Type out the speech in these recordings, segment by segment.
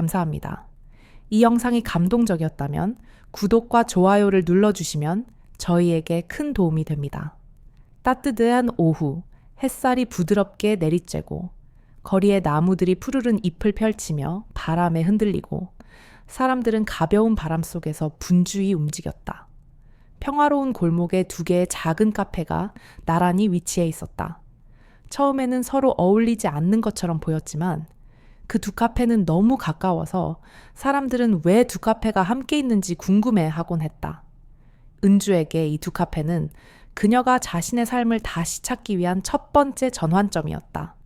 감사합니다. 이 영상이 감동적이었다면 구독과 좋아요를 눌러주시면 저희에게 큰 도움이 됩니다. 따뜻한 오후, 햇살이 부드럽게 내리쬐고 거리의 나무들이 푸르른 잎을 펼치며 바람에 흔들리고 사람들은 가벼운 바람 속에서 분주히 움직였다. 평화로운 골목에 두 개의 작은 카페가 나란히 위치해 있었다. 처음에는 서로 어울리지 않는 것처럼 보였지만 그 두 카페는 너무 가까워서 사람들은 왜 두 카페가 함께 있는지 궁금해하곤 했다. 은주에게 이 두 카페는 그녀가 자신의 삶을 다시 찾기 위한 첫 번째 전환점이었다.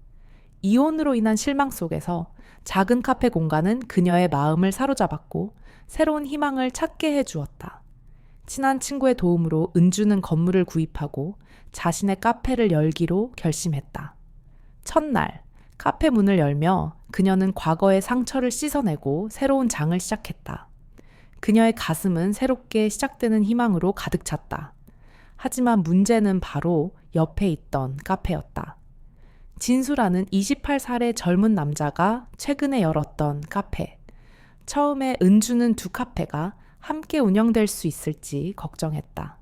이혼으로 인한 실망 속에서 작은 카페 공간은 그녀의 마음을 사로잡았고 새로운 희망을 찾게 해주었다. 친한 친구의 도움으로 은주는 건물을 구입하고 자신의 카페를 열기로 결심했다. 첫날, 카페 문을 열며 그녀는 과거의 상처를 씻어내고 새로운 장을 시작했다. 그녀의 가슴은 새롭게 시작되는 희망으로 가득 찼다. 하지만 문제는 바로 옆에 있던 카페였다. 진수라는 28살의 젊은 남자가 최근에 열었던 카페. 처음에 은주는 두 카페가 함께 운영될 수 있을지 걱정했다.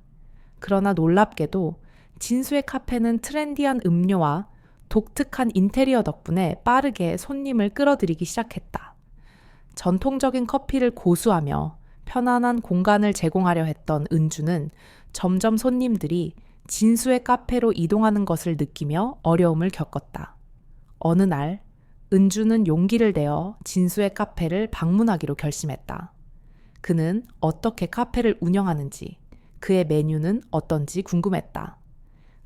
그러나 놀랍게도 진수의 카페는 트렌디한 음료와 독특한 인테리어 덕분에 빠르게 손님을 끌어들이기 시작했다. 전통적인 커피를 고수하며 편안한 공간을 제공하려 했던 은주는 점점 손님들이 진수의 카페로 이동하는 것을 느끼며 어려움을 겪었다. 어느 날 은주는 용기를 내어 진수의 카페를 방문하기로 결심했다. 그는 어떻게 카페를 운영하는지, 그의 메뉴는 어떤지 궁금했다.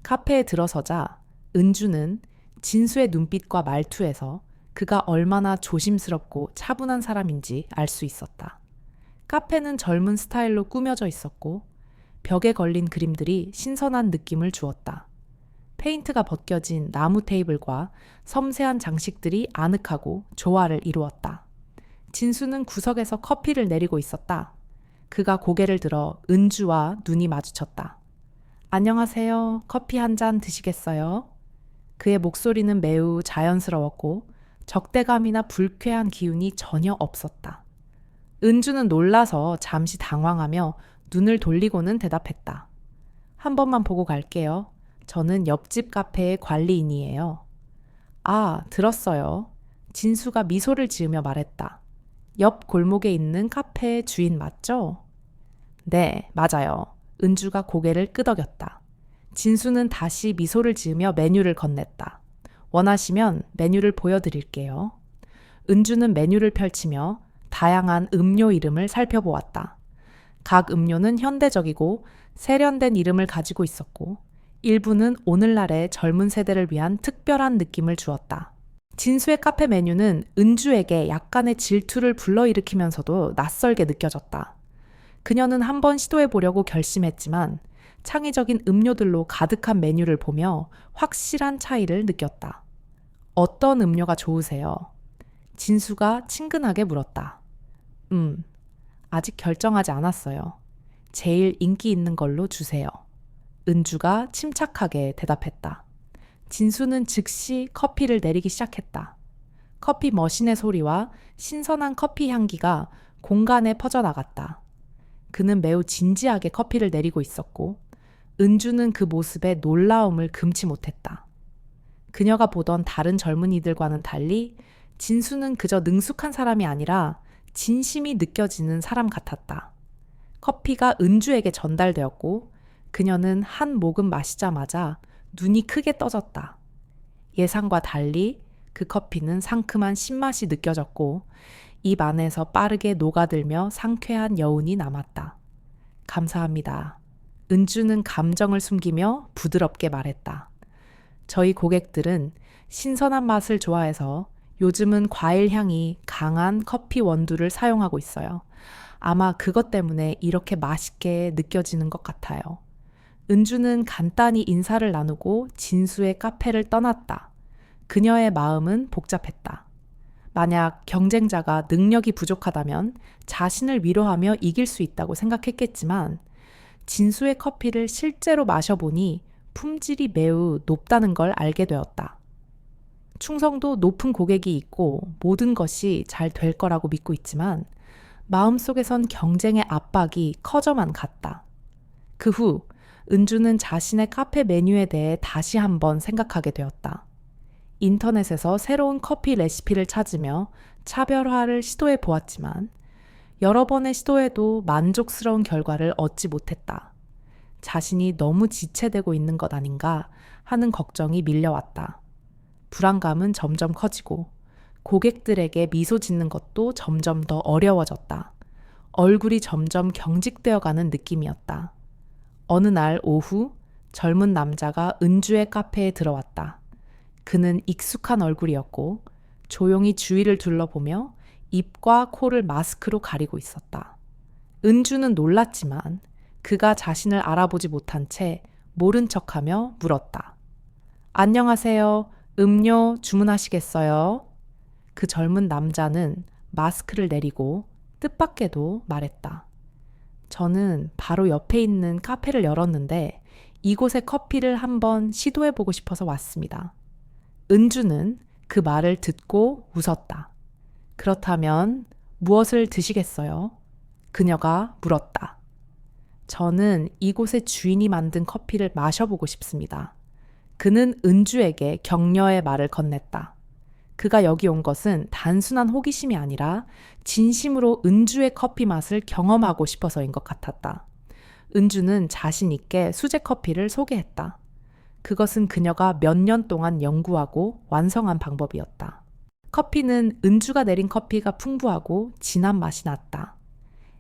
카페에 들어서자 은주는 진수의 눈빛과 말투에서 그가 얼마나 조심스럽고 차분한 사람인지 알 수 있었다. 카페는 젊은 스타일로 꾸며져 있었고 벽에 걸린 그림들이 신선한 느낌을 주었다. 페인트가 벗겨진 나무 테이블과 섬세한 장식들이 아늑하고 조화를 이루었다. 진수는 구석에서 커피를 내리고 있었다. 그가 고개를 들어 은주와 눈이 마주쳤다. 안녕하세요. 커피 한 잔 드시겠어요? 그의 목소리는 매우 자연스러웠고 적대감이나 불쾌한 기운이 전혀 없었다. 은주는 놀라서 잠시 당황하며 눈을 돌리고는 대답했다. 한 번만 보고 갈게요. 저는 옆집 카페의 관리인이에요. 아, 들었어요. 진수가 미소를 지으며 말했다. 옆 골목에 있는 카페의 주인 맞죠? 네, 맞아요. 은주가 고개를 끄덕였다. 진수는 다시 미소를 지으며 메뉴를 건넸다. 원하시면 메뉴를 보여드릴게요. 은주는 메뉴를 펼치며 다양한 음료 이름을 살펴보았다. 각 음료는 현대적이고 세련된 이름을 가지고 있었고 일부는 오늘날의 젊은 세대를 위한 특별한 느낌을 주었다. 진수의 카페 메뉴는 은주에게 약간의 질투를 불러일으키면서도 낯설게 느껴졌다. 그녀는 한번 시도해보려고 결심했지만 창의적인 음료들로 가득한 메뉴를 보며 확실한 차이를 느꼈다. 어떤 음료가 좋으세요? 진수가 친근하게 물었다. 아직 결정하지 않았어요. 제일 인기 있는 걸로 주세요. 은주가 침착하게 대답했다. 진수는 즉시 커피를 내리기 시작했다. 커피 머신의 소리와 신선한 커피 향기가 공간에 퍼져나갔다. 그는 매우 진지하게 커피를 내리고 있었고 은주는 그 모습에 놀라움을 금치 못했다. 그녀가 보던 다른 젊은이들과는 달리 진수는 그저 능숙한 사람이 아니라 진심이 느껴지는 사람 같았다. 커피가 은주에게 전달되었고 그녀는 한 모금 마시자마자 눈이 크게 떠졌다. 예상과 달리 그 커피는 상큼한 신맛이 느껴졌고 입 안에서 빠르게 녹아들며 상쾌한 여운이 남았다. 감사합니다. 은주는 감정을 숨기며 부드럽게 말했다. 저희 고객들은 신선한 맛을 좋아해서 요즘은 과일 향이 강한 커피 원두를 사용하고 있어요. 아마 그것 때문에 이렇게 맛있게 느껴지는 것 같아요. 은주는 간단히 인사를 나누고 진수의 카페를 떠났다. 그녀의 마음은 복잡했다. 만약 경쟁자가 능력이 부족하다면 자신을 위로하며 이길 수 있다고 생각했겠지만 진수의 커피를 실제로 마셔보니 품질이 매우 높다는 걸 알게 되었다. 충성도 높은 고객이 있고 모든 것이 잘 될 거라고 믿고 있지만 마음속에선 경쟁의 압박이 커져만 갔다. 그 후 은주는 자신의 카페 메뉴에 대해 다시 한번 생각하게 되었다. 인터넷에서 새로운 커피 레시피를 찾으며 차별화를 시도해 보았지만 여러 번의 시도에도 만족스러운 결과를 얻지 못했다. 자신이 너무 지체되고 있는 것 아닌가 하는 걱정이 밀려왔다. 불안감은 점점 커지고 고객들에게 미소 짓는 것도 점점 더 어려워졌다. 얼굴이 점점 경직되어가는 느낌이었다. 어느 날 오후 젊은 남자가 은주의 카페에 들어왔다. 그는 익숙한 얼굴이었고 조용히 주위를 둘러보며 입과 코를 마스크로 가리고 있었다. 은주는 놀랐지만 그가 자신을 알아보지 못한 채 모른 척하며 물었다. 안녕하세요. 음료 주문하시겠어요? 그 젊은 남자는 마스크를 내리고 뜻밖에도 말했다. 저는 바로 옆에 있는 카페를 열었는데 이곳의 커피를 한번 시도해보고 싶어서 왔습니다. 은주는 그 말을 듣고 웃었다. 그렇다면 무엇을 드시겠어요? 그녀가 물었다. 저는 이곳의 주인이 만든 커피를 마셔보고 싶습니다. 그는 은주에게 격려의 말을 건넸다. 그가 여기 온 것은 단순한 호기심이 아니라 진심으로 은주의 커피 맛을 경험하고 싶어서인 것 같았다. 은주는 자신 있게 수제 커피를 소개했다. 그것은 그녀가 몇 년 동안 연구하고 완성한 방법이었다. 커피는 은주가 내린 커피가 풍부하고 진한 맛이 났다.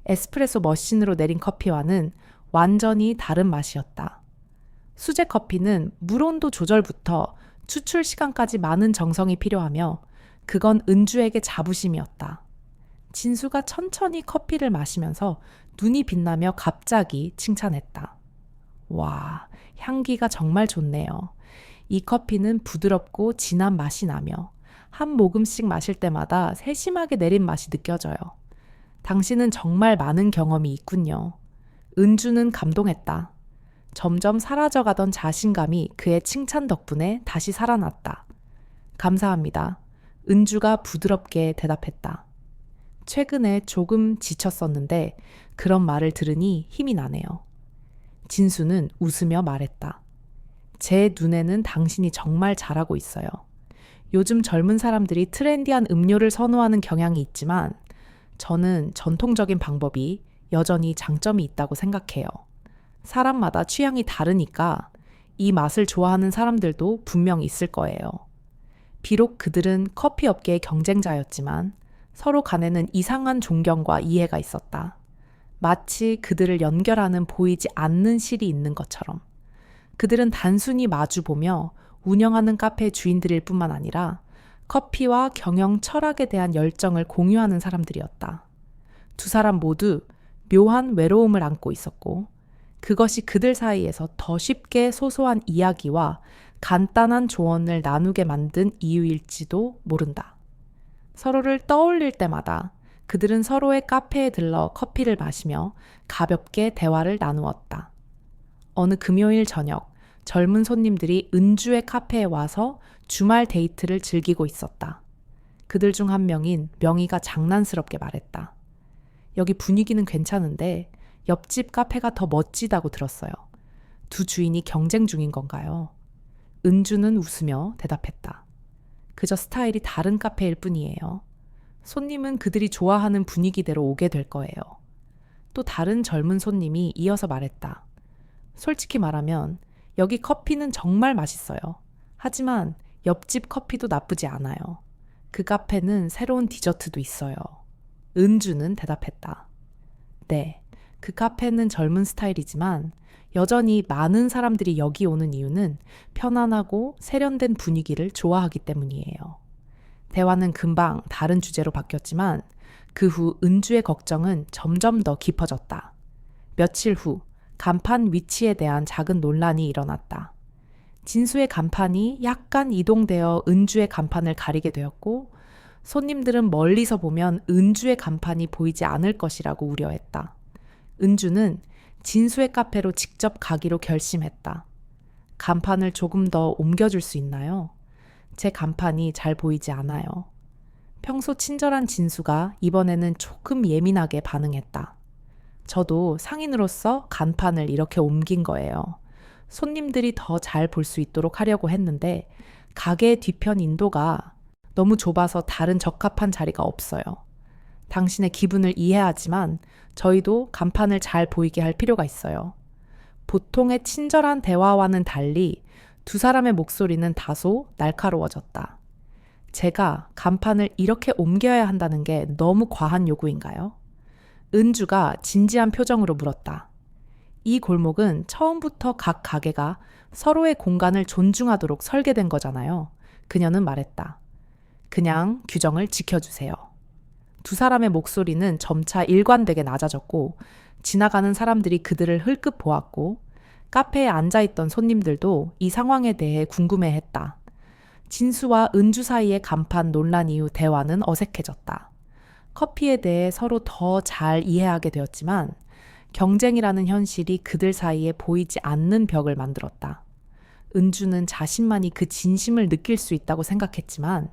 에스프레소 머신으로 내린 커피와는 완전히 다른 맛이었다. 수제 커피는 물 온도 조절부터 추출 시간까지 많은 정성이 필요하며 그건 은주에게 자부심이었다. 진수가 천천히 커피를 마시면서 눈이 빛나며 갑자기 칭찬했다. 와, 향기가 정말 좋네요. 이 커피는 부드럽고 진한 맛이 나며 한 모금씩 마실 때마다 세심하게 내린 맛이 느껴져요. 당신은 정말 많은 경험이 있군요. 은주는 감동했다. 점점 사라져가던 자신감이 그의 칭찬 덕분에 다시 살아났다. 감사합니다. 은주가 부드럽게 대답했다. 최근에 조금 지쳤었는데 그런 말을 들으니 힘이 나네요. 진수는 웃으며 말했다. 제 눈에는 당신이 정말 잘하고 있어요. 요즘 젊은 사람들이 트렌디한 음료를 선호하는 경향이 있지만 저는 전통적인 방법이 여전히 장점이 있다고 생각해요. 사람마다 취향이 다르니까 이 맛을 좋아하는 사람들도 분명 있을 거예요. 비록 그들은 커피 업계의 경쟁자였지만 서로 간에는 이상한 존경과 이해가 있었다. 마치 그들을 연결하는 보이지 않는 실이 있는 것처럼. 그들은 단순히 마주보며 운영하는 카페 주인들일 뿐만 아니라 커피와 경영 철학에 대한 열정을 공유하는 사람들이었다. 두 사람 모두 묘한 외로움을 안고 있었고 그것이 그들 사이에서 더 쉽게 소소한 이야기와 간단한 조언을 나누게 만든 이유일지도 모른다. 서로를 떠올릴 때마다 그들은 서로의 카페에 들러 커피를 마시며 가볍게 대화를 나누었다. 어느 금요일 저녁, 젊은 손님들이 은주의 카페에 와서 주말 데이트를 즐기고 있었다. 그들 중 한 명인 명희가 장난스럽게 말했다. 여기 분위기는 괜찮은데 옆집 카페가 더 멋지다고 들었어요. 두 주인이 경쟁 중인 건가요? 은주는 웃으며 대답했다. 그저 스타일이 다른 카페일 뿐이에요. 손님은 그들이 좋아하는 분위기대로 오게 될 거예요. 또 다른 젊은 손님이 이어서 말했다. 솔직히 말하면 여기 커피는 정말 맛있어요. 하지만 옆집 커피도 나쁘지 않아요. 그 카페는 새로운 디저트도 있어요. 은주는 대답했다. 네, 그 카페는 젊은 스타일이지만 여전히 많은 사람들이 여기 오는 이유는 편안하고 세련된 분위기를 좋아하기 때문이에요. 대화는 금방 다른 주제로 바뀌었지만 그 후 은주의 걱정은 점점 더 깊어졌다. 며칠 후 간판 위치에 대한 작은 논란이 일어났다. 진수의 간판이 약간 이동되어 은주의 간판을 가리게 되었고 손님들은 멀리서 보면 은주의 간판이 보이지 않을 것이라고 우려했다. 은주는 진수의 카페로 직접 가기로 결심했다. 간판을 조금 더 옮겨줄 수 있나요? 제 간판이 잘 보이지 않아요. 평소 친절한 진수가 이번에는 조금 예민하게 반응했다. 저도 상인으로서 간판을 이렇게 옮긴 거예요. 손님들이 더 잘 볼 수 있도록 하려고 했는데 가게 뒤편 인도가 너무 좁아서 다른 적합한 자리가 없어요. 당신의 기분을 이해하지만 저희도 간판을 잘 보이게 할 필요가 있어요. 보통의 친절한 대화와는 달리 두 사람의 목소리는 다소 날카로워졌다. 제가 간판을 이렇게 옮겨야 한다는 게 너무 과한 요구인가요? 은주가 진지한 표정으로 물었다. 이 골목은 처음부터 각 가게가 서로의 공간을 존중하도록 설계된 거잖아요. 그녀는 말했다. 그냥 규정을 지켜주세요. 두 사람의 목소리는 점차 일관되게 낮아졌고 지나가는 사람들이 그들을 흘끗 보았고 카페에 앉아있던 손님들도 이 상황에 대해 궁금해했다. 진수와 은주 사이의 간판 논란 이후 대화는 어색해졌다. 커피에 대해 서로 더 잘 이해하게 되었지만 경쟁이라는 현실이 그들 사이에 보이지 않는 벽을 만들었다. 은주는 자신만이 그 진심을 느낄 수 있다고 생각했지만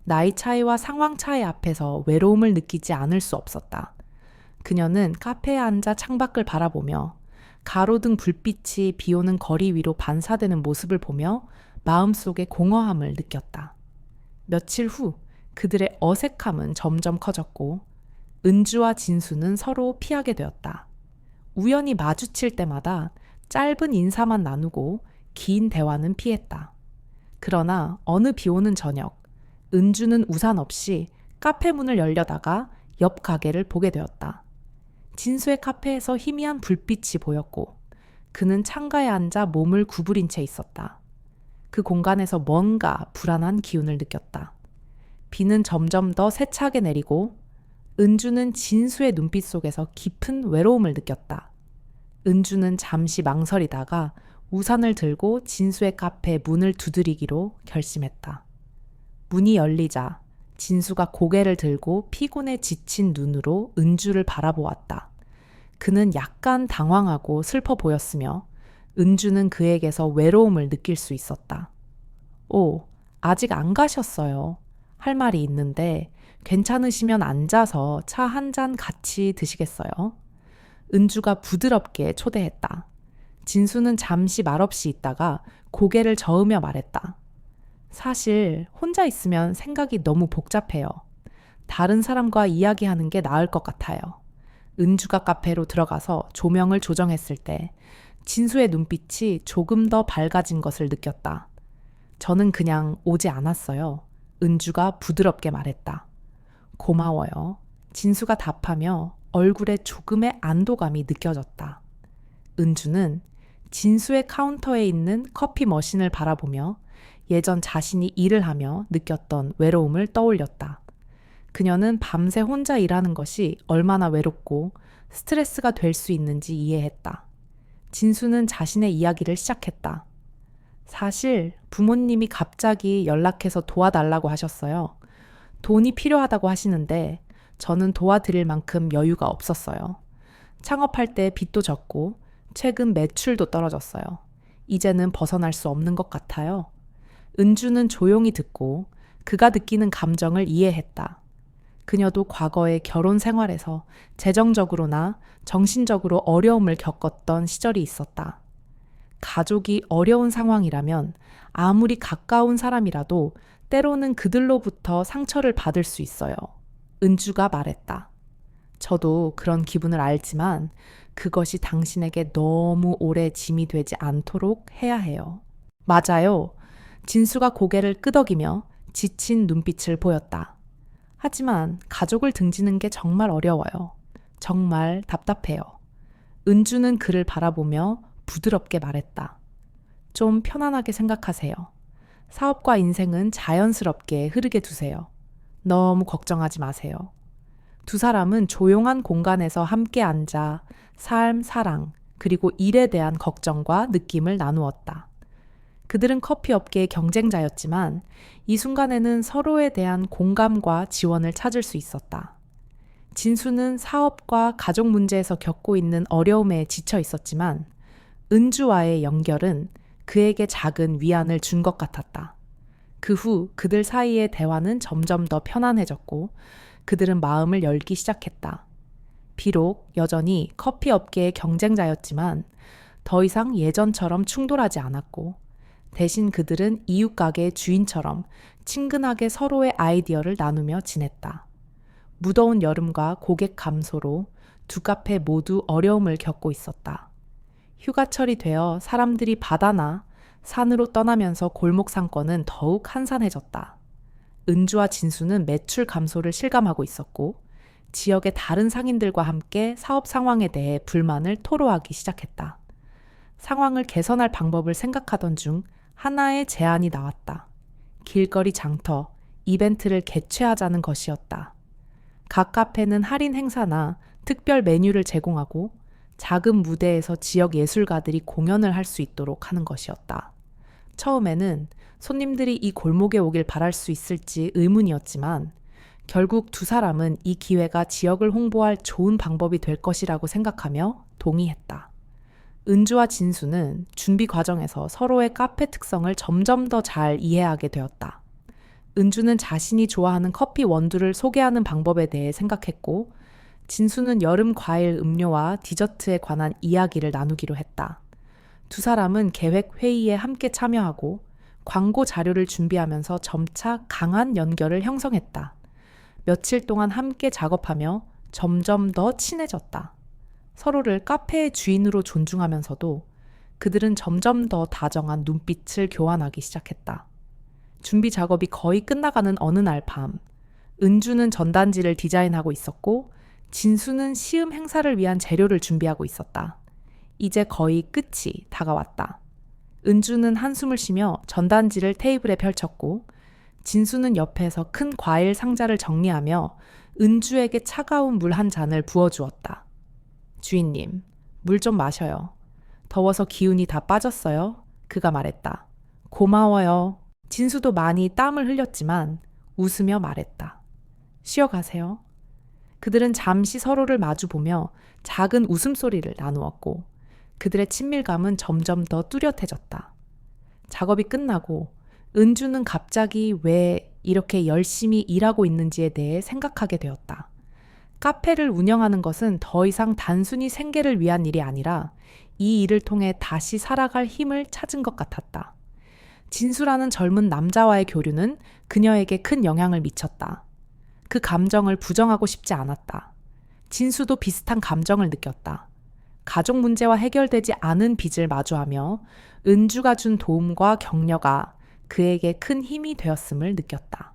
나이 차이와 상황 차이 앞에서 외로움을 느끼지 않을 수 없었다. 그녀는 카페에 앉아 창밖을 바라보며 가로등 불빛이 비오는 거리 위로 반사되는 모습을 보며 마음속에 공허함을 느꼈다. 며칠 후 그들의 어색함은 점점 커졌고 은주와 진수는 서로 피하게 되었다. 우연히 마주칠 때마다 짧은 인사만 나누고 긴 대화는 피했다. 그러나 어느 비 오는 저녁, 은주는 우산 없이 카페 문을 열려다가 옆 가게를 보게 되었다. 진수의 카페에서 희미한 불빛이 보였고 그는 창가에 앉아 몸을 구부린 채 있었다. 그 공간에서 뭔가 불안한 기운을 느꼈다. 비는 점점 더 세차게 내리고 은주는 진수의 눈빛 속에서 깊은 외로움을 느꼈다. 은주는 잠시 망설이다가 우산을 들고 진수의 카페 문을 두드리기로 결심했다. 문이 열리자 진수가 고개를 들고 피곤에 지친 눈으로 은주를 바라보았다. 그는 약간 당황하고 슬퍼 보였으며 은주는 그에게서 외로움을 느낄 수 있었다. 오, 아직 안 가셨어요. 할 말이 있는데 괜찮으시면 앉아서 차 한 잔 같이 드시겠어요? 은주가 부드럽게 초대했다. 진수는 잠시 말없이 있다가 고개를 저으며 말했다. 사실 혼자 있으면 생각이 너무 복잡해요. 다른 사람과 이야기하는 게 나을 것 같아요. 은주가 카페로 들어가서 조명을 조정했을 때 진수의 눈빛이 조금 더 밝아진 것을 느꼈다. 저는 그냥 오지 않았어요. 은주가 부드럽게 말했다. 고마워요. 진수가 답하며 얼굴에 조금의 안도감이 느껴졌다. 은주는 진수의 카운터에 있는 커피 머신을 바라보며 예전 자신이 일을 하며 느꼈던 외로움을 떠올렸다. 그녀는 밤새 혼자 일하는 것이 얼마나 외롭고 스트레스가 될 수 있는지 이해했다. 진수는 자신의 이야기를 시작했다. 사실 부모님이 갑자기 연락해서 도와달라고 하셨어요. 돈이 필요하다고 하시는데 저는 도와드릴 만큼 여유가 없었어요. 창업할 때 빚도 졌고 최근 매출도 떨어졌어요. 이제는 벗어날 수 없는 것 같아요. 은주는 조용히 듣고 그가 느끼는 감정을 이해했다. 그녀도 과거의 결혼 생활에서 재정적으로나 정신적으로 어려움을 겪었던 시절이 있었다. 가족이 어려운 상황이라면 아무리 가까운 사람이라도 때로는 그들로부터 상처를 받을 수 있어요. 은주가 말했다. 저도 그런 기분을 알지만 그것이 당신에게 너무 오래 짐이 되지 않도록 해야 해요. 맞아요. 진수가 고개를 끄덕이며 지친 눈빛을 보였다. 하지만 가족을 등지는 게 정말 어려워요. 정말 답답해요. 은주는 그를 바라보며 부드럽게 말했다. 좀 편안하게 생각하세요. 사업과 인생은 자연스럽게 흐르게 두세요. 너무 걱정하지 마세요. 두 사람은 조용한 공간에서 함께 앉아 삶, 사랑, 그리고 일에 대한 걱정과 느낌을 나누었다. 그들은 커피 업계의 경쟁자였지만 이 순간에는 서로에 대한 공감과 지원을 찾을 수 있었다. 진수는 사업과 가족 문제에서 겪고 있는 어려움에 지쳐 있었지만 은주와의 연결은 그에게 작은 위안을 준 것 같았다. 그 후 그들 사이의 대화는 점점 더 편안해졌고 그들은 마음을 열기 시작했다. 비록 여전히 커피 업계의 경쟁자였지만 더 이상 예전처럼 충돌하지 않았고 대신 그들은 이웃 가게의 주인처럼 친근하게 서로의 아이디어를 나누며 지냈다. 무더운 여름과 고객 감소로 두 카페 모두 어려움을 겪고 있었다. 휴가철이 되어 사람들이 바다나 산으로 떠나면서 골목 상권은 더욱 한산해졌다. 은주와 진수는 매출 감소를 실감하고 있었고 지역의 다른 상인들과 함께 사업 상황에 대해 불만을 토로하기 시작했다. 상황을 개선할 방법을 생각하던 중 하나의 제안이 나왔다. 길거리 장터, 이벤트를 개최하자는 것이었다. 각 카페는 할인 행사나 특별 메뉴를 제공하고 작은 무대에서 지역 예술가들이 공연을 할 수 있도록 하는 것이었다. 처음에는 손님들이 이 골목에 오길 바랄 수 있을지 의문이었지만 결국 두 사람은 이 기회가 지역을 홍보할 좋은 방법이 될 것이라고 생각하며 동의했다. 은주와 진수는 준비 과정에서 서로의 카페 특성을 점점 더 잘 이해하게 되었다. 은주는 자신이 좋아하는 커피 원두를 소개하는 방법에 대해 생각했고 진수는 여름 과일 음료와 디저트에 관한 이야기를 나누기로 했다. 두 사람은 계획 회의에 함께 참여하고 광고 자료를 준비하면서 점차 강한 연결을 형성했다. 며칠 동안 함께 작업하며 점점 더 친해졌다. 서로를 카페의 주인으로 존중하면서도 그들은 점점 더 다정한 눈빛을 교환하기 시작했다. 준비 작업이 거의 끝나가는 어느 날 밤, 은주는 전단지를 디자인하고 있었고 진수는 시음 행사를 위한 재료를 준비하고 있었다. 이제 거의 끝이 다가왔다. 은주는 한숨을 쉬며 전단지를 테이블에 펼쳤고 진수는 옆에서 큰 과일 상자를 정리하며 은주에게 차가운 물 한 잔을 부어주었다. 주인님, 물 좀 마셔요. 더워서 기운이 다 빠졌어요. 그가 말했다. 고마워요. 진수도 많이 땀을 흘렸지만 웃으며 말했다. 쉬어가세요. 그들은 잠시 서로를 마주보며 작은 웃음소리를 나누었고 그들의 친밀감은 점점 더 뚜렷해졌다. 작업이 끝나고 은주는 갑자기 왜 이렇게 열심히 일하고 있는지에 대해 생각하게 되었다. 카페를 운영하는 것은 더 이상 단순히 생계를 위한 일이 아니라 이 일을 통해 다시 살아갈 힘을 찾은 것 같았다. 진수라는 젊은 남자와의 교류는 그녀에게 큰 영향을 미쳤다. 그 감정을 부정하고 싶지 않았다. 진수도 비슷한 감정을 느꼈다. 가족 문제와 해결되지 않은 빚을 마주하며 은주가 준 도움과 격려가 그에게 큰 힘이 되었음을 느꼈다.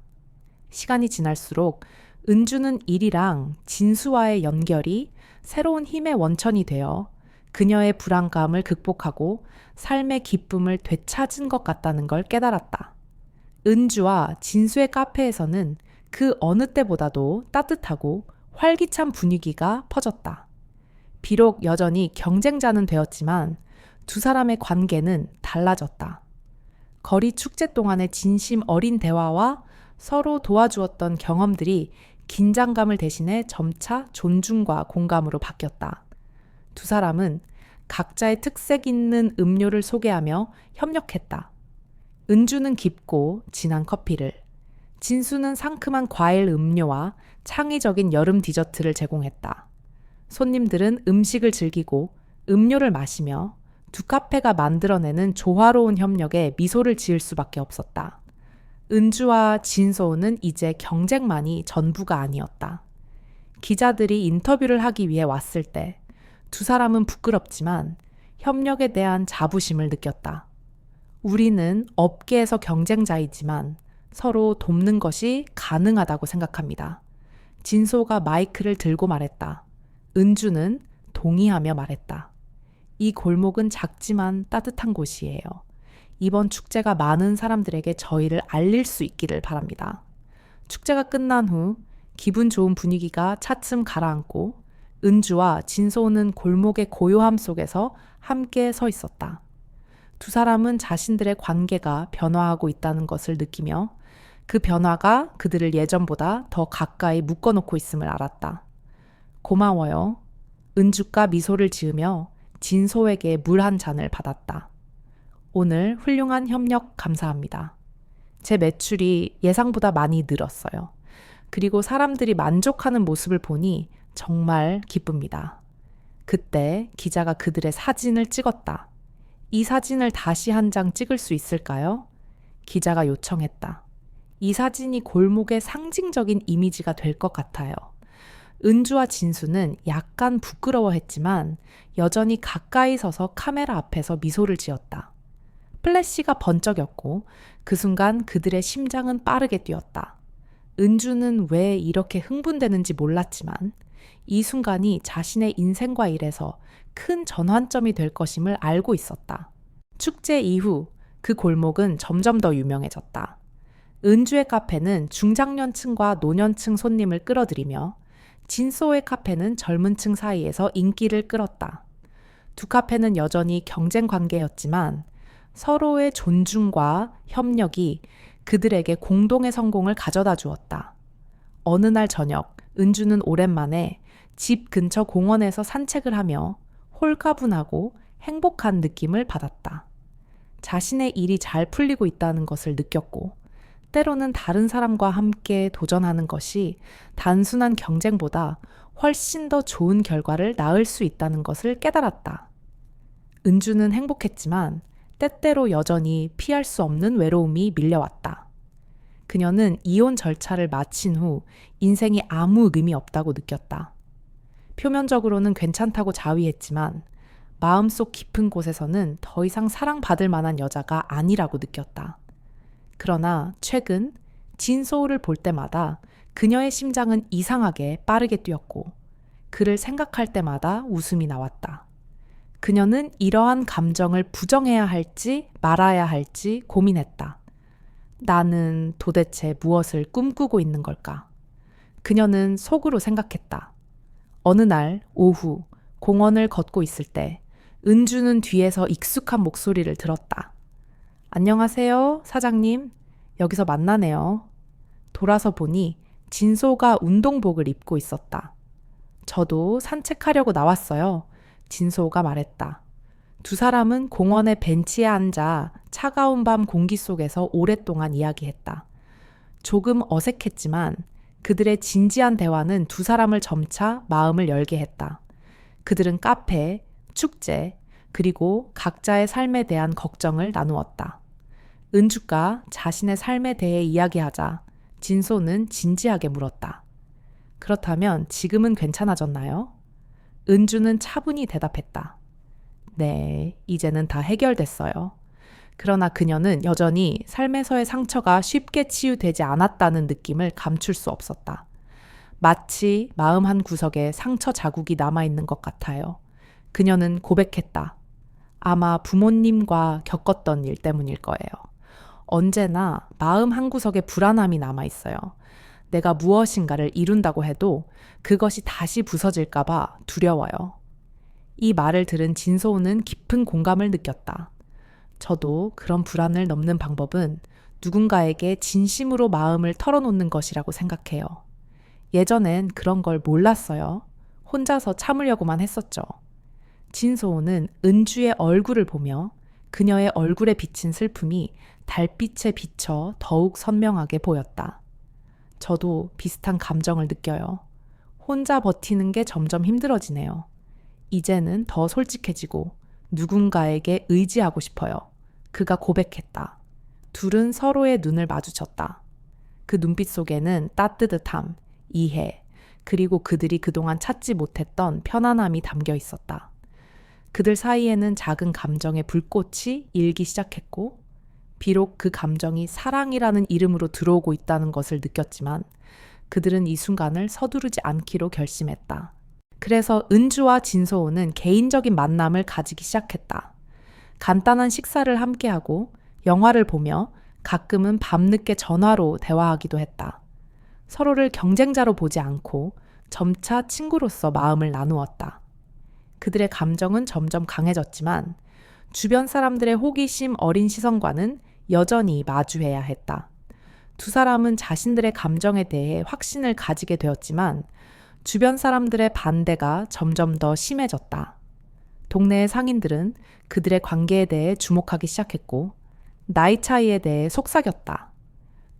시간이 지날수록 은주는 일이랑 진수와의 연결이 새로운 힘의 원천이 되어 그녀의 불안감을 극복하고 삶의 기쁨을 되찾은 것 같다는 걸 깨달았다. 은주와 진수의 카페에서는 그 어느 때보다도 따뜻하고 활기찬 분위기가 퍼졌다. 비록 여전히 경쟁자는 되었지만 두 사람의 관계는 달라졌다. 거리 축제 동안의 진심 어린 대화와 서로 도와주었던 경험들이 긴장감을 대신해 점차 존중과 공감으로 바뀌었다. 두 사람은 각자의 특색 있는 음료를 소개하며 협력했다. 은주는 깊고 진한 커피를, 진수는 상큼한 과일 음료와 창의적인 여름 디저트를 제공했다. 손님들은 음식을 즐기고 음료를 마시며 두 카페가 만들어내는 조화로운 협력에 미소를 지을 수밖에 없었다. 은주와 진소우는 이제 경쟁만이 전부가 아니었다. 기자들이 인터뷰를 하기 위해 왔을 때 두 사람은 부끄럽지만 협력에 대한 자부심을 느꼈다. 우리는 업계에서 경쟁자이지만 서로 돕는 것이 가능하다고 생각합니다. 진소가 마이크를 들고 말했다. 은주는 동의하며 말했다. 이 골목은 작지만 따뜻한 곳이에요. 이번 축제가 많은 사람들에게 저희를 알릴 수 있기를 바랍니다. 축제가 끝난 후 기분 좋은 분위기가 차츰 가라앉고 은주와 진소는 골목의 고요함 속에서 함께 서 있었다. 두 사람은 자신들의 관계가 변화하고 있다는 것을 느끼며 그 변화가 그들을 예전보다 더 가까이 묶어놓고 있음을 알았다. 고마워요. 은주가 미소를 지으며 진소에게 물 한 잔을 받았다. 오늘 훌륭한 협력 감사합니다. 제 매출이 예상보다 많이 늘었어요. 그리고 사람들이 만족하는 모습을 보니 정말 기쁩니다. 그때 기자가 그들의 사진을 찍었다. 이 사진을 다시 한 장 찍을 수 있을까요? 기자가 요청했다. 이 사진이 골목의 상징적인 이미지가 될 것 같아요. 은주와 진수는 약간 부끄러워했지만 여전히 가까이 서서 카메라 앞에서 미소를 지었다. 플래시가 번쩍였고 그 순간 그들의 심장은 빠르게 뛰었다. 은주는 왜 이렇게 흥분되는지 몰랐지만 이 순간이 자신의 인생과 일에서 큰 전환점이 될 것임을 알고 있었다. 축제 이후 그 골목은 점점 더 유명해졌다. 은주의 카페는 중장년층과 노년층 손님을 끌어들이며 진소의 카페는 젊은 층 사이에서 인기를 끌었다. 두 카페는 여전히 경쟁 관계였지만 서로의 존중과 협력이 그들에게 공동의 성공을 가져다 주었다. 어느 날 저녁, 은주는 오랜만에 집 근처 공원에서 산책을 하며 홀가분하고 행복한 느낌을 받았다. 자신의 일이 잘 풀리고 있다는 것을 느꼈고, 때로는 다른 사람과 함께 도전하는 것이 단순한 경쟁보다 훨씬 더 좋은 결과를 낳을 수 있다는 것을 깨달았다. 은주는 행복했지만 때때로 여전히 피할 수 없는 외로움이 밀려왔다. 그녀는 이혼 절차를 마친 후 인생이 아무 의미 없다고 느꼈다. 표면적으로는 괜찮다고 자위했지만 마음속 깊은 곳에서는 더 이상 사랑받을 만한 여자가 아니라고 느꼈다. 그러나 최근 진소우를 볼 때마다 그녀의 심장은 이상하게 빠르게 뛰었고 그를 생각할 때마다 웃음이 나왔다. 그녀는 이러한 감정을 부정해야 할지 말아야 할지 고민했다. 나는 도대체 무엇을 꿈꾸고 있는 걸까? 그녀는 속으로 생각했다. 어느 날 오후 공원을 걷고 있을 때 은주는 뒤에서 익숙한 목소리를 들었다. 안녕하세요, 사장님. 여기서 만나네요. 돌아서 보니 진소가 운동복을 입고 있었다. 저도 산책하려고 나왔어요. 진소가 말했다. 두 사람은 공원의 벤치에 앉아 차가운 밤 공기 속에서 오랫동안 이야기했다. 조금 어색했지만 그들의 진지한 대화는 두 사람을 점차 마음을 열게 했다. 그들은 카페, 축제, 그리고 각자의 삶에 대한 걱정을 나누었다. 은주가 자신의 삶에 대해 이야기하자 진소는 진지하게 물었다. 그렇다면 지금은 괜찮아졌나요? 은주는 차분히 대답했다. 네, 이제는 다 해결됐어요. 그러나 그녀는 여전히 삶에서의 상처가 쉽게 치유되지 않았다는 느낌을 감출 수 없었다. 마치 마음 한 구석에 상처 자국이 남아있는 것 같아요. 그녀는 고백했다. 아마 부모님과 겪었던 일 때문일 거예요. 언제나 마음 한구석에 불안함이 남아있어요. 내가 무엇인가를 이룬다고 해도 그것이 다시 부서질까봐 두려워요. 이 말을 들은 진소우는 깊은 공감을 느꼈다. 저도 그런 불안을 넘는 방법은 누군가에게 진심으로 마음을 털어놓는 것이라고 생각해요. 예전엔 그런 걸 몰랐어요. 혼자서 참으려고만 했었죠. 진소우는 은주의 얼굴을 보며 그녀의 얼굴에 비친 슬픔이 달빛에 비쳐 더욱 선명하게 보였다. 저도 비슷한 감정을 느껴요. 혼자 버티는 게 점점 힘들어지네요. 이제는 더 솔직해지고 누군가에게 의지하고 싶어요. 그가 고백했다. 둘은 서로의 눈을 마주쳤다. 그 눈빛 속에는 따뜻함, 이해, 그리고 그들이 그동안 찾지 못했던 편안함이 담겨 있었다. 그들 사이에는 작은 감정의 불꽃이 일기 시작했고 비록 그 감정이 사랑이라는 이름으로 들어오고 있다는 것을 느꼈지만 그들은 이 순간을 서두르지 않기로 결심했다. 그래서 은주와 진소우는 개인적인 만남을 가지기 시작했다. 간단한 식사를 함께하고 영화를 보며 가끔은 밤늦게 전화로 대화하기도 했다. 서로를 경쟁자로 보지 않고 점차 친구로서 마음을 나누었다. 그들의 감정은 점점 강해졌지만 주변 사람들의 호기심 어린 시선과는 여전히 마주해야 했다. 두 사람은 자신들의 감정에 대해 확신을 가지게 되었지만 주변 사람들의 반대가 점점 더 심해졌다. 동네의 상인들은 그들의 관계에 대해 주목하기 시작했고 나이 차이에 대해 속삭였다.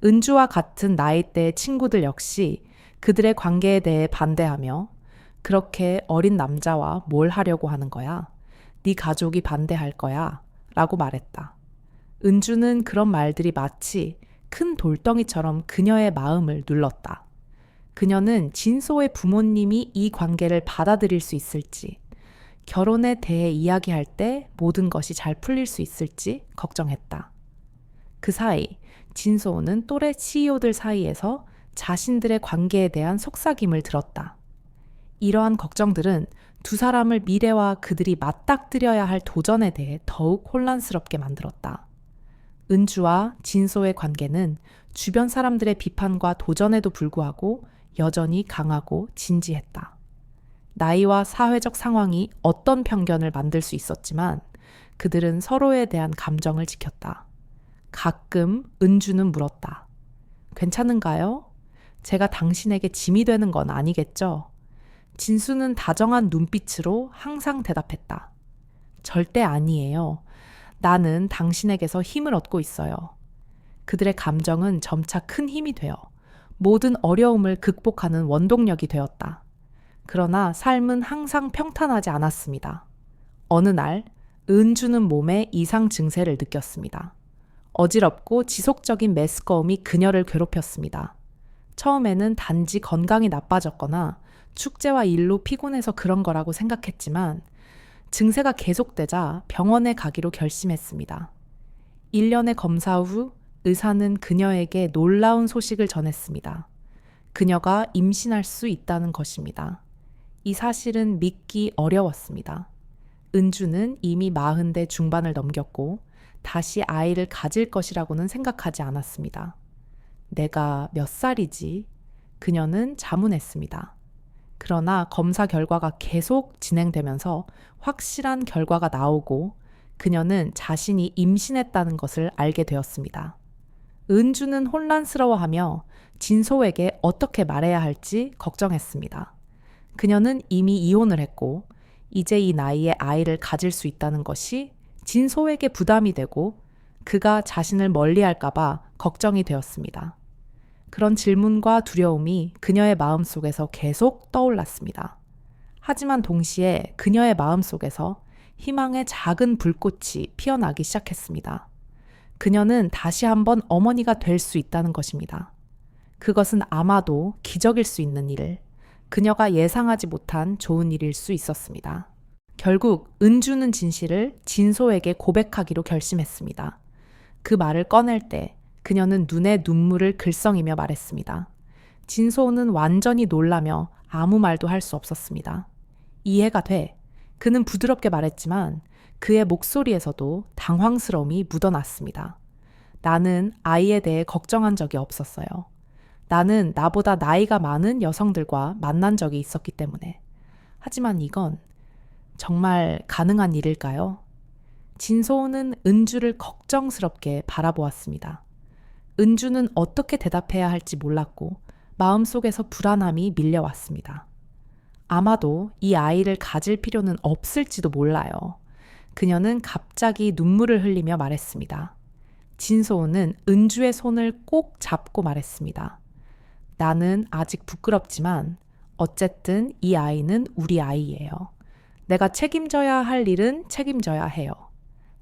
은주와 같은 나이대의 친구들 역시 그들의 관계에 대해 반대하며 그렇게 어린 남자와 뭘 하려고 하는 거야? 네 가족이 반대할 거야 라고 말했다. 은주는 그런 말들이 마치 큰 돌덩이처럼 그녀의 마음을 눌렀다. 그녀는 진소의 부모님이 이 관계를 받아들일 수 있을지, 결혼에 대해 이야기할 때 모든 것이 잘 풀릴 수 있을지 걱정했다. 그 사이 진소는 또래 CEO들 사이에서 자신들의 관계에 대한 속삭임을 들었다. 이러한 걱정들은 두 사람을 미래와 그들이 맞닥뜨려야 할 도전에 대해 더욱 혼란스럽게 만들었다. 은주와 진소의 관계는 주변 사람들의 비판과 도전에도 불구하고 여전히 강하고 진지했다. 나이와 사회적 상황이 어떤 편견을 만들 수 있었지만 그들은 서로에 대한 감정을 지켰다. 가끔 은주는 물었다. 괜찮은가요? 제가 당신에게 짐이 되는 건 아니겠죠? 진수는 다정한 눈빛으로 항상 대답했다. 절대 아니에요. 나는 당신에게서 힘을 얻고 있어요. 그들의 감정은 점차 큰 힘이 되어 모든 어려움을 극복하는 원동력이 되었다. 그러나 삶은 항상 평탄하지 않았습니다. 어느 날 은주는 몸에 이상 증세를 느꼈습니다. 어지럽고 지속적인 메스꺼움이 그녀를 괴롭혔습니다. 처음에는 단지 건강이 나빠졌거나 축제와 일로 피곤해서 그런 거라고 생각했지만 증세가 계속되자 병원에 가기로 결심했습니다. 1년의 검사 후 의사는 그녀에게 놀라운 소식을 전했습니다. 그녀가 임신할 수 있다는 것입니다. 이 사실은 믿기 어려웠습니다. 은주는 이미 40대 중반을 넘겼고 다시 아이를 가질 것이라고는 생각하지 않았습니다. 내가 몇 살이지? 그녀는 자문했습니다. 그러나 검사 결과가 계속 진행되면서 확실한 결과가 나오고 그녀는 자신이 임신했다는 것을 알게 되었습니다. 은주는 혼란스러워하며 진소에게 어떻게 말해야 할지 걱정했습니다. 그녀는 이미 이혼을 했고 이제 이 나이에 아이를 가질 수 있다는 것이 진소에게 부담이 되고 그가 자신을 멀리할까봐 걱정이 되었습니다. 그런 질문과 두려움이 그녀의 마음속에서 계속 떠올랐습니다. 하지만 동시에 그녀의 마음속에서 희망의 작은 불꽃이 피어나기 시작했습니다. 그녀는 다시 한번 어머니가 될 수 있다는 것입니다. 그것은 아마도 기적일 수 있는 일, 그녀가 예상하지 못한 좋은 일일 수 있었습니다. 결국 은주는 진실을 진소에게 고백하기로 결심했습니다. 그 말을 꺼낼 때 그녀는 눈에 눈물을 글썽이며 말했습니다. 진소는 완전히 놀라며 아무 말도 할 수 없었습니다. 이해가 돼. 그는 부드럽게 말했지만 그의 목소리에서도 당황스러움이 묻어났습니다. 나는 아이에 대해 걱정한 적이 없었어요. 나는 나보다 나이가 많은 여성들과 만난 적이 있었기 때문에. 하지만 이건 정말 가능한 일일까요? 진소는 은주를 걱정스럽게 바라보았습니다. 은주는 어떻게 대답해야 할지 몰랐고 마음속에서 불안함이 밀려왔습니다. 아마도 이 아이를 가질 필요는 없을지도 몰라요. 그녀는 갑자기 눈물을 흘리며 말했습니다. 진소는 은주의 손을 꼭 잡고 말했습니다. 나는 아직 부끄럽지만 어쨌든 이 아이는 우리 아이예요. 내가 책임져야 할 일은 책임져야 해요.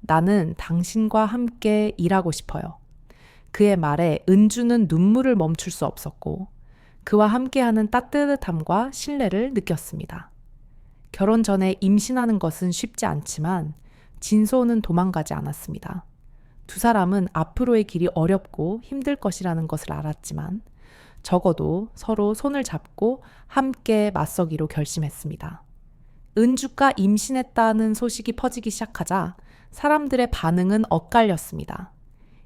나는 당신과 함께 일하고 싶어요. 그의 말에 은주는 눈물을 멈출 수 없었고 그와 함께하는 따뜻함과 신뢰를 느꼈습니다. 결혼 전에 임신하는 것은 쉽지 않지만 진소는 도망가지 않았습니다. 두 사람은 앞으로의 길이 어렵고 힘들 것이라는 것을 알았지만 적어도 서로 손을 잡고 함께 맞서기로 결심했습니다. 은주가 임신했다는 소식이 퍼지기 시작하자 사람들의 반응은 엇갈렸습니다.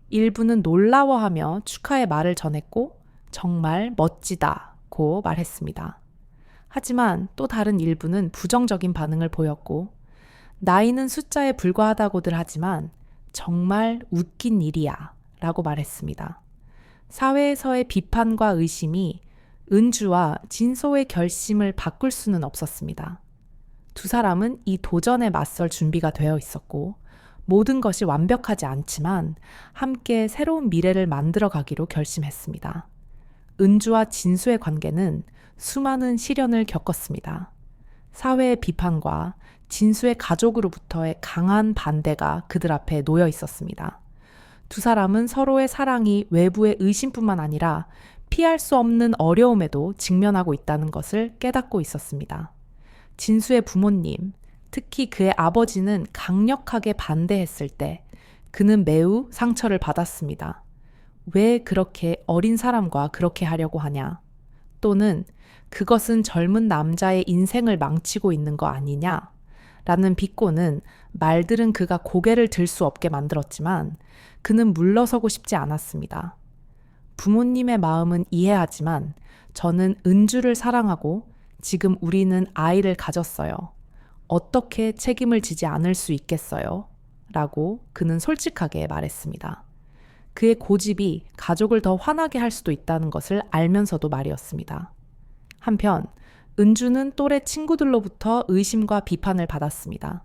일부는 놀라워하며 축하의 말을 전했고 정말 멋지다고 말했습니다. 하지만 또 다른 일부는 부정적인 반응을 보였고 나이는 숫자에 불과하다고들 하지만 정말 웃긴 일이야 라고 말했습니다. 사회에서의 비판과 의심이 은주와 진소의 결심을 바꿀 수는 없었습니다. 두 사람은 이 도전에 맞설 준비가 되어 있었고 모든 것이 완벽하지 않지만 함께 새로운 미래를 만들어 가기로 결심했습니다. 은주와 진수의 관계는 수많은 시련을 겪었습니다. 사회의 비판과 진수의 가족으로부터의 강한 반대가 그들 앞에 놓여 있었습니다. 두 사람은 서로의 사랑이 외부의 의심뿐만 아니라 피할 수 없는 어려움에도 직면하고 있다는 것을 깨닫고 있었습니다. 진수의 부모님, 특히 그의 아버지는 강력하게 반대했을 때 그는 매우 상처를 받았습니다. 왜 그렇게 어린 사람과 그렇게 하려고 하냐? 또는 그것은 젊은 남자의 인생을 망치고 있는 거 아니냐? 라는 비꼬는 말들은 그가 고개를 들 수 없게 만들었지만 그는 물러서고 싶지 않았습니다. 부모님의 마음은 이해하지만 저는 은주를 사랑하고 지금 우리는 아이를 가졌어요. 어떻게 책임을 지지 않을 수 있겠어요? 라고 그는 솔직하게 말했습니다. 그의 고집이 가족을 더 화나게 할 수도 있다는 것을 알면서도 말이었습니다. 한편 은주는 또래 친구들로부터 의심과 비판을 받았습니다.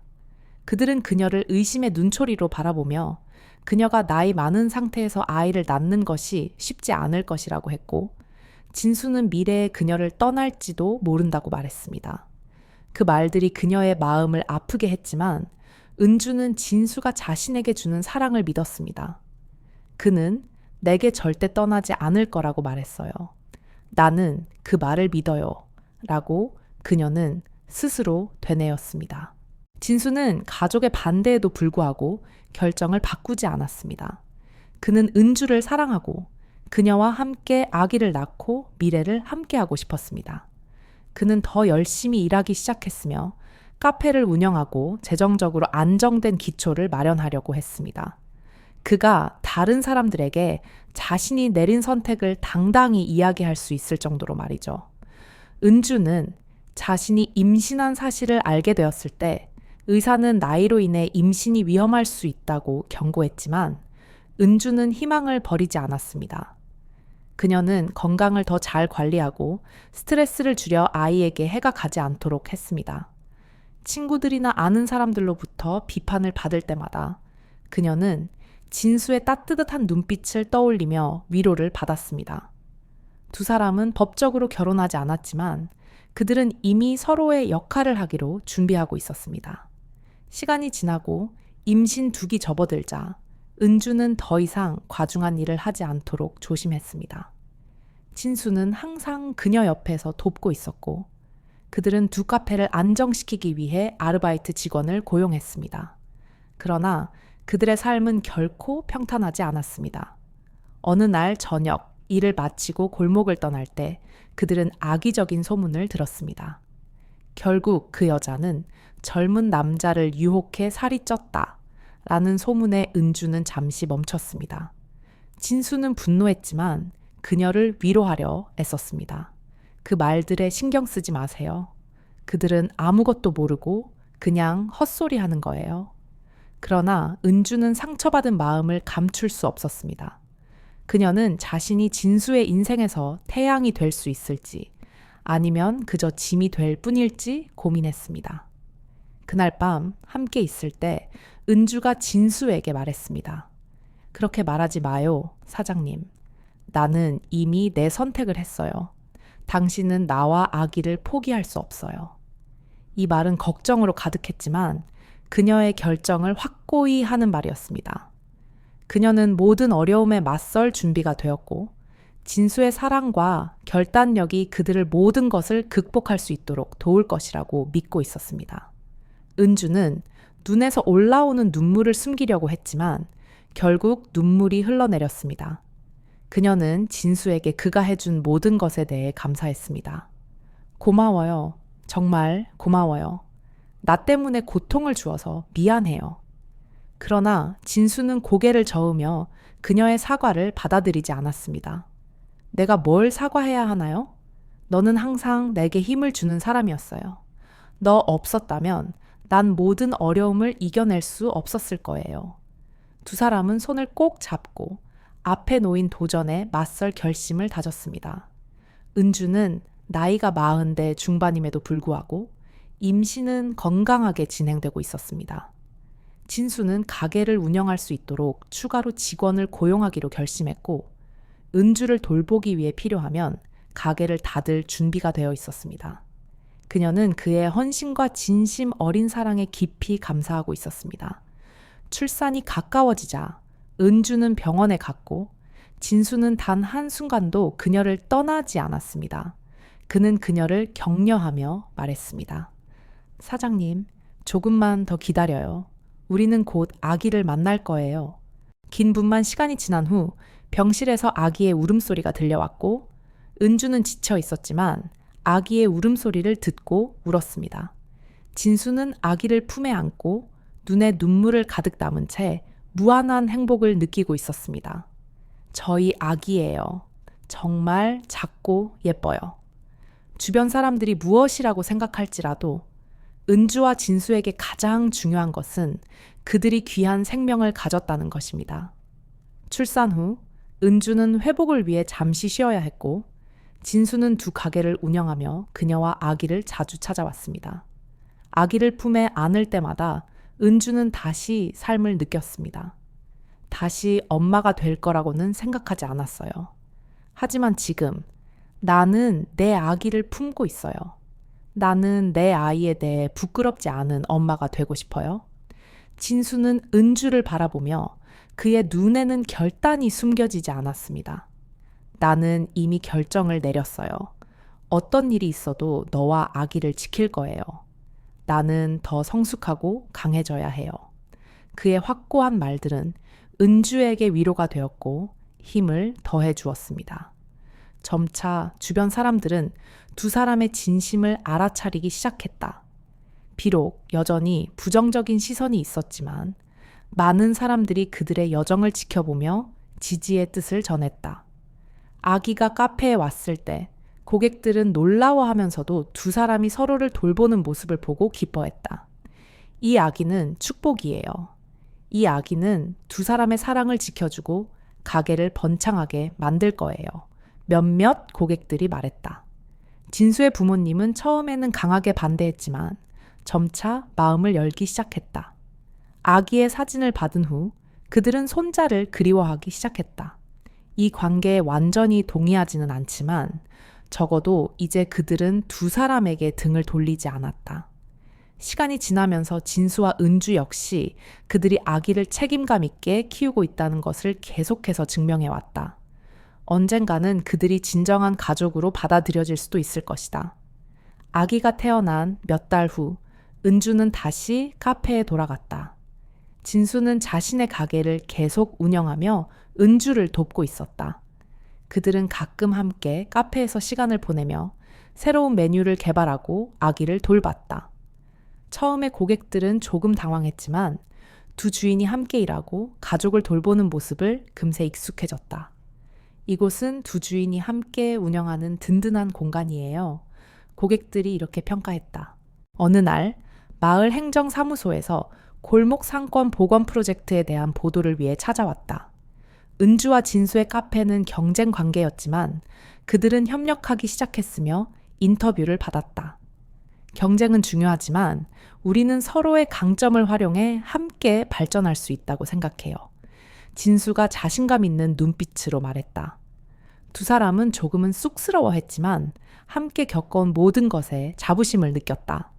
그들은 그녀를 의심의 눈초리로 바라보며 그녀가 나이 많은 상태에서 아이를 낳는 것이 쉽지 않을 것이라고 했고 진수는 미래에 그녀를 떠날지도 모른다고 말했습니다. 그 말들이 그녀의 마음을 아프게 했지만 은주는 진수가 자신에게 주는 사랑을 믿었습니다. 그는 내게 절대 떠나지 않을 거라고 말했어요. 나는 그 말을 믿어요. 라고 그녀는 스스로 되뇌었습니다. 진수는 가족의 반대에도 불구하고 결정을 바꾸지 않았습니다. 그는 은주를 사랑하고 그녀와 함께 아기를 낳고 미래를 함께하고 싶었습니다. 그는 더 열심히 일하기 시작했으며 카페를 운영하고 재정적으로 안정된 기초를 마련하려고 했습니다. 그가 다른 사람들에게 자신이 내린 선택을 당당히 이야기할 수 있을 정도로 말이죠. 은주는 자신이 임신한 사실을 알게 되었을 때 의사는 나이로 인해 임신이 위험할 수 있다고 경고했지만 은주는 희망을 버리지 않았습니다. 그녀는 건강을 더 잘 관리하고 스트레스를 줄여 아이에게 해가 가지 않도록 했습니다. 친구들이나 아는 사람들로부터 비판을 받을 때마다 그녀는 진수의 따뜻한 눈빛을 떠올리며 위로를 받았습니다. 두 사람은 법적으로 결혼하지 않았지만 그들은 이미 서로의 역할을 하기로 준비하고 있었습니다. 시간이 지나고 임신 2기 접어들자 은주는 더 이상 과중한 일을 하지 않도록 조심했습니다. 진수는 항상 그녀 옆에서 돕고 있었고 그들은 두 카페를 안정시키기 위해 아르바이트 직원을 고용했습니다. 그러나 그들의 삶은 결코 평탄하지 않았습니다. 어느 날 저녁 일을 마치고 골목을 떠날 때 그들은 악의적인 소문을 들었습니다. 결국 그 여자는 젊은 남자를 유혹해 살이 쪘다 라는 소문에 은주는 잠시 멈췄습니다. 진수는 분노했지만 그녀를 위로하려 애썼습니다. 그 말들에 신경 쓰지 마세요. 그들은 아무것도 모르고 그냥 헛소리 하는 거예요. 그러나 은주는 상처받은 마음을 감출 수 없었습니다. 그녀는 자신이 진수의 인생에서 태양이 될 수 있을지 아니면 그저 짐이 될 뿐일지 고민했습니다. 그날 밤 함께 있을 때 은주가 진수에게 말했습니다. 그렇게 말하지 마요, 사장님. 나는 이미 내 선택을 했어요. 당신은 나와 아기를 포기할 수 없어요. 이 말은 걱정으로 가득했지만 그녀의 결정을 확고히 하는 말이었습니다. 그녀는 모든 어려움에 맞설 준비가 되었고 진수의 사랑과 결단력이 그들을 모든 것을 극복할 수 있도록 도울 것이라고 믿고 있었습니다. 은주는 눈에서 올라오는 눈물을 숨기려고 했지만 결국 눈물이 흘러내렸습니다. 그녀는 진수에게 그가 해준 모든 것에 대해 감사했습니다. 고마워요. 정말 고마워요. 나 때문에 고통을 주어서 미안해요. 그러나 진수는 고개를 저으며 그녀의 사과를 받아들이지 않았습니다. 내가 뭘 사과해야 하나요? 너는 항상 내게 힘을 주는 사람이었어요. 너 없었다면 난 모든 어려움을 이겨낼 수 없었을 거예요. 두 사람은 손을 꼭 잡고 앞에 놓인 도전에 맞설 결심을 다졌습니다. 은주는 나이가 40대 중반임에도 불구하고 임신은 건강하게 진행되고 있었습니다. 진수는 가게를 운영할 수 있도록 추가로 직원을 고용하기로 결심했고, 은주를 돌보기 위해 필요하면 가게를 닫을 준비가 되어 있었습니다. 그녀는 그의 헌신과 진심 어린 사랑에 깊이 감사하고 있었습니다. 출산이 가까워지자 은주는 병원에 갔고, 진수는 단 한순간도 그녀를 떠나지 않았습니다. 그는 그녀를 격려하며 말했습니다. 사장님, 조금만 더 기다려요. 우리는 곧 아기를 만날 거예요. 긴 분만 시간이 지난 후 병실에서 아기의 울음소리가 들려왔고, 은주는 지쳐 있었지만 아기의 울음소리를 듣고 울었습니다. 진수는 아기를 품에 안고 눈에 눈물을 가득 담은 채 무한한 행복을 느끼고 있었습니다. 저희 아기예요. 정말 작고 예뻐요. 주변 사람들이 무엇이라고 생각할지라도 은주와 진수에게 가장 중요한 것은 그들이 귀한 생명을 가졌다는 것입니다. 출산 후 은주는 회복을 위해 잠시 쉬어야 했고, 진수는 두 가게를 운영하며 그녀와 아기를 자주 찾아왔습니다. 아기를 품에 안을 때마다 은주는 다시 삶을 느꼈습니다. 다시 엄마가 될 거라고는 생각하지 않았어요. 하지만 지금 나는 내 아기를 품고 있어요. 나는 내 아이에 대해 부끄럽지 않은 엄마가 되고 싶어요. 진수는 은주를 바라보며 그의 눈에는 결단이 숨겨지지 않았습니다. 나는 이미 결정을 내렸어요. 어떤 일이 있어도 너와 아기를 지킬 거예요. 나는 더 성숙하고 강해져야 해요. 그의 확고한 말들은 은주에게 위로가 되었고 힘을 더해 주었습니다. 점차 주변 사람들은 두 사람의 진심을 알아차리기 시작했다. 비록 여전히 부정적인 시선이 있었지만 많은 사람들이 그들의 여정을 지켜보며 지지의 뜻을 전했다. 아기가 카페에 왔을 때 고객들은 놀라워하면서도 두 사람이 서로를 돌보는 모습을 보고 기뻐했다. 이 아기는 축복이에요. 이 아기는 두 사람의 사랑을 지켜주고 가게를 번창하게 만들 거예요. 몇몇 고객들이 말했다. 진수의 부모님은 처음에는 강하게 반대했지만 점차 마음을 열기 시작했다. 아기의 사진을 받은 후 그들은 손자를 그리워하기 시작했다. 이 관계에 완전히 동의하지는 않지만 적어도 이제 그들은 두 사람에게 등을 돌리지 않았다. 시간이 지나면서 진수와 은주 역시 그들이 아기를 책임감 있게 키우고 있다는 것을 계속해서 증명해왔다. 언젠가는 그들이 진정한 가족으로 받아들여질 수도 있을 것이다. 아기가 태어난 몇 달 후 은주는 다시 카페에 돌아갔다. 진수는 자신의 가게를 계속 운영하며 은주를 돕고 있었다. 그들은 가끔 함께 카페에서 시간을 보내며 새로운 메뉴를 개발하고 아기를 돌봤다. 처음에 고객들은 조금 당황했지만 두 주인이 함께 일하고 가족을 돌보는 모습을 금세 익숙해졌다. 이곳은 두 주인이 함께 운영하는 든든한 공간이에요. 고객들이 이렇게 평가했다. 어느 날 마을 행정사무소에서 골목 상권 복원 프로젝트에 대한 보도를 위해 찾아왔다. 은주와 진수의 카페는 경쟁 관계였지만 그들은 협력하기 시작했으며 인터뷰를 받았다. 경쟁은 중요하지만 우리는 서로의 강점을 활용해 함께 발전할 수 있다고 생각해요. 진수가 자신감 있는 눈빛으로 말했다. 두 사람은 조금은 쑥스러워했지만 함께 겪어온 모든 것에 자부심을 느꼈다.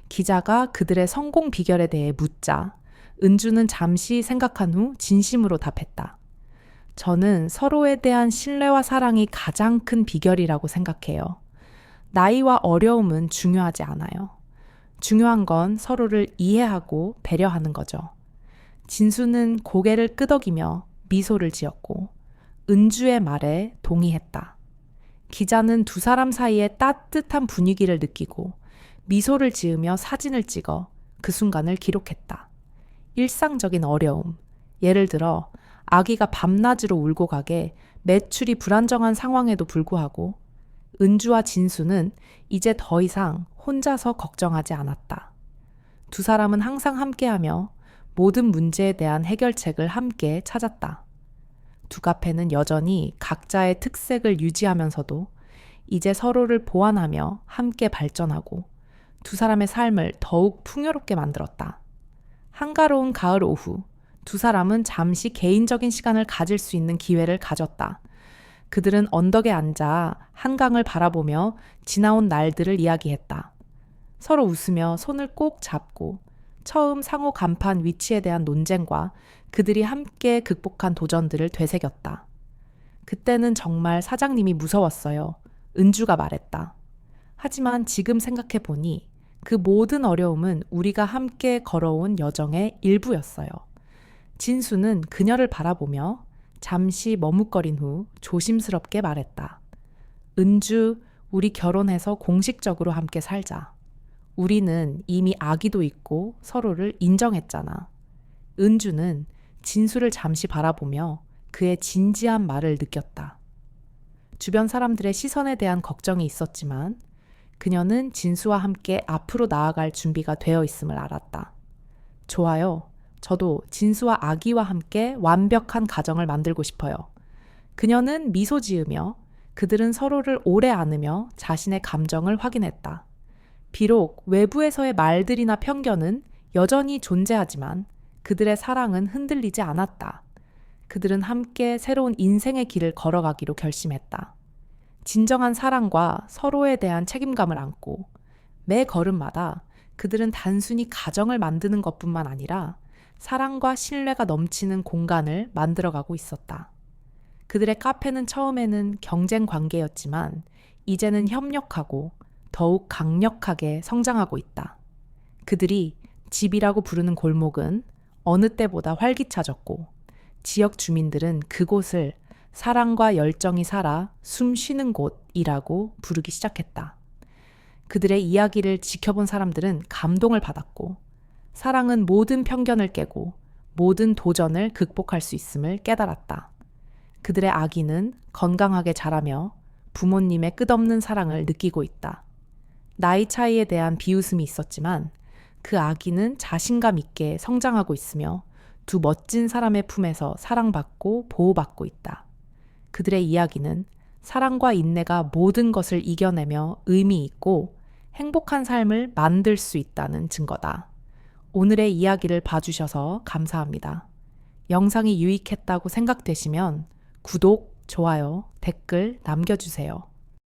기자가 그들의 성공 비결에 대해 묻자 은주는 잠시 생각한 후 진심으로 답했다. 저는 서로에 대한 신뢰와 사랑이 가장 큰 비결이라고 생각해요. 나이와 어려움은 중요하지 않아요. 중요한 건 서로를 이해하고 배려하는 거죠. 진수는 고개를 끄덕이며 미소를 지었고 은주의 말에 동의했다. 기자는 두 사람 사이의 따뜻한 분위기를 느끼고 미소를 지으며 사진을 찍어 그 순간을 기록했다. 일상적인 어려움, 예를 들어 아기가 밤낮으로 울고 가게 매출이 불안정한 상황에도 불구하고 은주와 진수는 이제 더 이상 혼자서 걱정하지 않았다. 두 사람은 항상 함께하며 모든 문제에 대한 해결책을 함께 찾았다. 두 카페는 여전히 각자의 특색을 유지하면서도 이제 서로를 보완하며 함께 발전하고 두 사람의 삶을 더욱 풍요롭게 만들었다. 한가로운 가을 오후, 두 사람은 잠시 개인적인 시간을 가질 수 있는 기회를 가졌다. 그들은 언덕에 앉아 한강을 바라보며 지나온 날들을 이야기했다. 서로 웃으며 손을 꼭 잡고 처음 상호 간판 위치에 대한 논쟁과 그들이 함께 극복한 도전들을 되새겼다. 그때는 정말 사장님이 무서웠어요. 은주가 말했다. 하지만 지금 생각해 보니 그 모든 어려움은 우리가 함께 걸어온 여정의 일부였어요. 진수는 그녀를 바라보며 잠시 머뭇거린 후 조심스럽게 말했다. 은주, 우리 결혼해서 공식적으로 함께 살자. 우리는 이미 아기도 있고 서로를 인정했잖아. 은주는 진수를 잠시 바라보며 그의 진지한 말을 느꼈다. 주변 사람들의 시선에 대한 걱정이 있었지만 그녀는 진수와 함께 앞으로 나아갈 준비가 되어 있음을 알았다. 좋아요. 저도 진수와 아기와 함께 완벽한 가정을 만들고 싶어요. 그녀는 미소 지으며 그들은 서로를 오래 안으며 자신의 감정을 확인했다. 비록 외부에서의 말들이나 편견은 여전히 존재하지만 그들의 사랑은 흔들리지 않았다. 그들은 함께 새로운 인생의 길을 걸어가기로 결심했다. 진정한 사랑과 서로에 대한 책임감을 안고 매 걸음마다 그들은 단순히 가정을 만드는 것뿐만 아니라 사랑과 신뢰가 넘치는 공간을 만들어가고 있었다. 그들의 카페는 처음에는 경쟁 관계였지만 이제는 협력하고 더욱 강력하게 성장하고 있다. 그들이 집이라고 부르는 골목은 어느 때보다 활기차졌고 지역 주민들은 그곳을 사랑과 열정이 살아 숨 쉬는 곳이라고 부르기 시작했다. 그들의 이야기를 지켜본 사람들은 감동을 받았고 사랑은 모든 편견을 깨고 모든 도전을 극복할 수 있음을 깨달았다. 그들의 아기는 건강하게 자라며 부모님의 끝없는 사랑을 느끼고 있다. 나이 차이에 대한 비웃음이 있었지만 그 아기는 자신감 있게 성장하고 있으며 두 멋진 사람의 품에서 사랑받고 보호받고 있다. 그들의 이야기는 사랑과 인내가 모든 것을 이겨내며 의미 있고 행복한 삶을 만들 수 있다는 증거다. 오늘의 이야기를 봐주셔서 감사합니다. 영상이 유익했다고 생각되시면 구독, 좋아요, 댓글 남겨주세요.